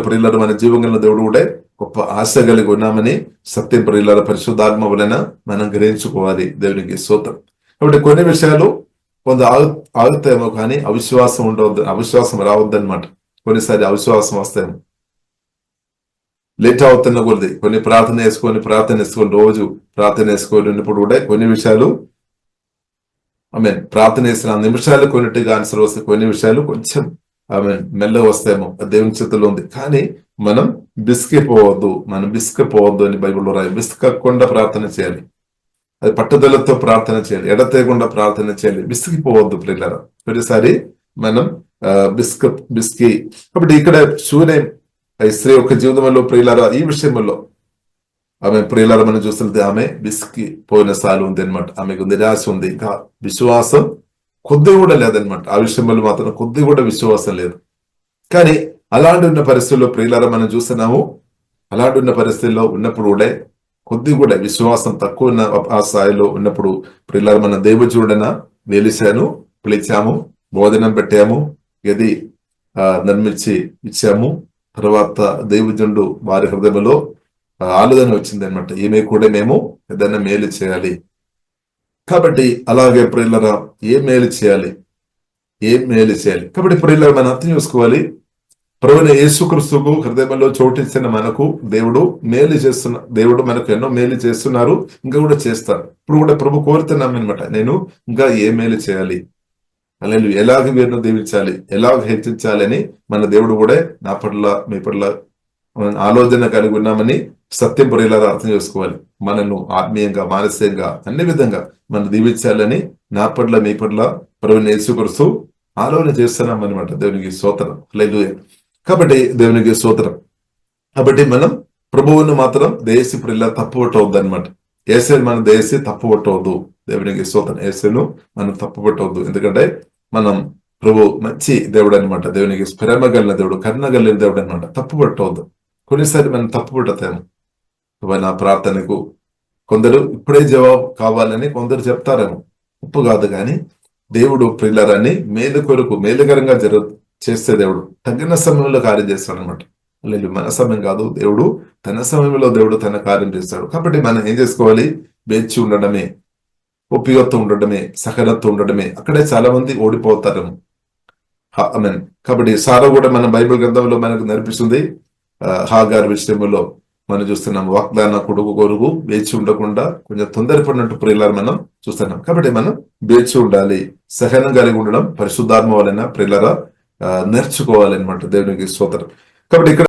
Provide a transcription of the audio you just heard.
ప్రియులారా మన జీవంలో దేవుడు కూడా గొప్ప ఆశ కలిగి ఉన్నామని సత్యం ప్రియులారా పరిశుద్ధాత్మ వలన మనం గ్రహించుకోవాలి. దేవునికి స్తోత్రం. కాబట్టి కొన్ని విషయాలు కొంత ఆగుతాయేమో కానీ అవిశ్వాసం ఉండవద్దు, అవిశ్వాసం రావద్దనమాట. కొన్నిసారి అవిశ్వాసం వస్తాయేమో, లేట్ అవుతున్న కొద్ది కొన్ని ప్రార్థన వేసుకొని రోజు ప్రార్థన వేసుకొని ఉన్నప్పుడు కూడా కొన్ని విషయాలు ప్రార్థన చేసిన నిమిషాలు కొన్నిటిగా ఆన్సర్ వస్తాయి, కొన్ని విషయాలు కొంచెం మెల్లగా వస్తాయేమో, దేవుని చేతిలో ఉంది. కానీ మనం బిస్కిపోవద్దు అని బైబిల్లో రాయి. బిస్కకుండా ప్రార్థన చేయాలి, అది పట్టుదలతో ప్రార్థన చేయాలి, ఎడతేయకుండా ప్రార్థన చేయాలి, బిస్కిపోవద్దు ప్రియులారా. ప్రతిసారి మనం బిస్కి. కాబట్టి ఇక్కడ శూన్యం స్త్రీ యొక్క జీవితంలో ప్రియులారా ఈ విషయంలో ప్రియులారా మనం చూస్తుంటే ఆమె బిస్కి పోయిన సాలు ఉంది అనమాట. ఆమెకు నిరాశ ఉంది, ఇంకా విశ్వాసం కొద్ది కూడా లేదనమాట. ఆ విషయంలో మాత్రం కొద్ది కూడా విశ్వాసం లేదు. కానీ అలాంటి ఉన్న పరిస్థితుల్లో ప్రియులారా మనం చూస్తున్నాము, అలాంటి ఉన్న పరిస్థితుల్లో ఉన్నప్పుడు కూడా కొద్ది కూడా విశ్వాసం తక్కువ ఉన్న ఆ స్థాయిలో ఉన్నప్పుడు ప్రియులారా మన దేవుజుడన వెలిశాను, పిలిచాము, భోజనం పెట్టాము, గది నిర్మించి ఇచ్చాము. తర్వాత దేవుజుండు వారి హృదయంలో ఆలోచన వచ్చింది అనమాట, ఈమె కూడా మేము ఏదైనా మేలు చేయాలి. కాబట్టి అలాగే ప్రియులారా ఏం మేలు చేయాలి. కాబట్టి ప్రియులారా మనం అర్థం చేసుకోవాలి, ప్రభువైన యేసుక్రీస్తుకు హృదయంలో చోటించిన మనకు దేవుడు మేలు చేస్తున్న దేవుడు మనకు ఎన్నో మేలు చేస్తున్నారు, ఇంకా కూడా చేస్తారు. ఇప్పుడు కూడా ప్రభు కోరుతున్నాం అనమాట, నేను ఇంకా ఏ మేలు చేయాలి, అలాగే ఎలాగ వీరిని దీవించాలి, ఎలాగ హెచ్చించాలి అని మన దేవుడు కూడా నా పట్ల మీ పట్ల ఆలోచన కలిగి ఉన్నామని సత్యం ప్రియులారా అర్థం చేసుకోవాలి. మనను ఆత్మీయంగా మానసికంగా అన్ని విధంగా మనం దీవించాలని నా పట్ల మీ పట్ల ప్రభువైన యేసుక్రీస్తు ఆలోచన చేస్తున్నాం అనమాట. దేవునికి స్తోత్రం. హల్లెలూయా. కాబట్టి దేవునికి స్తోత్రం. కాబట్టి మనం ప్రభువును మాత్రం దేశీ ప్రియుల తప్పుపట్టవద్దు అనమాట. యేసుని మనం దేశీ తప్పుపట్టవద్దు. దేవునికి స్తోత్రం. యేసును మనం తప్పుపట్టవద్దు. ఎందుకంటే మనం ప్రభు మంచి దేవుడు అనమాట. దేవునికి ప్రేమ కలిగిన దేవుడు, కరుణ కలిగిన దేవుడు అనమాట. తప్పుపట్టవద్దు. కొన్నిసారి మనం తప్పుపడతాము. నా ప్రార్థనకు కొందరు ఇప్పుడే జవాబు కావాలని కొందరు చెప్తారేమో, ఉప్పు కాదు. కానీ దేవుడు ప్రియులారాన్ని మేలు కొరకు మేలుకరంగా చేస్తే దేవుడు తగిన సమయంలో కార్యం చేస్తాడు అనమాట. లేదు మన సమయం కాదు, దేవుడు తన సమయంలో దేవుడు తన కార్యం చేస్తాడు. కాబట్టి మనం ఏం చేసుకోవాలి, వేచి ఉండడమే, ఓపికతో ఉండడమే, సహనతో ఉండడమే. అక్కడే చాలా మంది ఓడిపోతారేమో. కాబట్టి సారా కూడా మన బైబిల్ గ్రంథంలో మనకు నేర్పిస్తుంది. హాగార్ విషయంలో మనం చూస్తున్నాం, వాగ్దాన కొడుకు వేచి ఉండకుండా కొంచెం తొందరపడినట్టు ప్రియులారా మనం చూస్తున్నాం. కాబట్టి మనం వేచి ఉండాలి, సహనం కలిగి ఉండడం పరిశుద్ధాత్మ వలన ప్రియులారా నేర్చుకోవాలి అనమాట. దేవునికి స్తోత్రం. కాబట్టి ఇక్కడ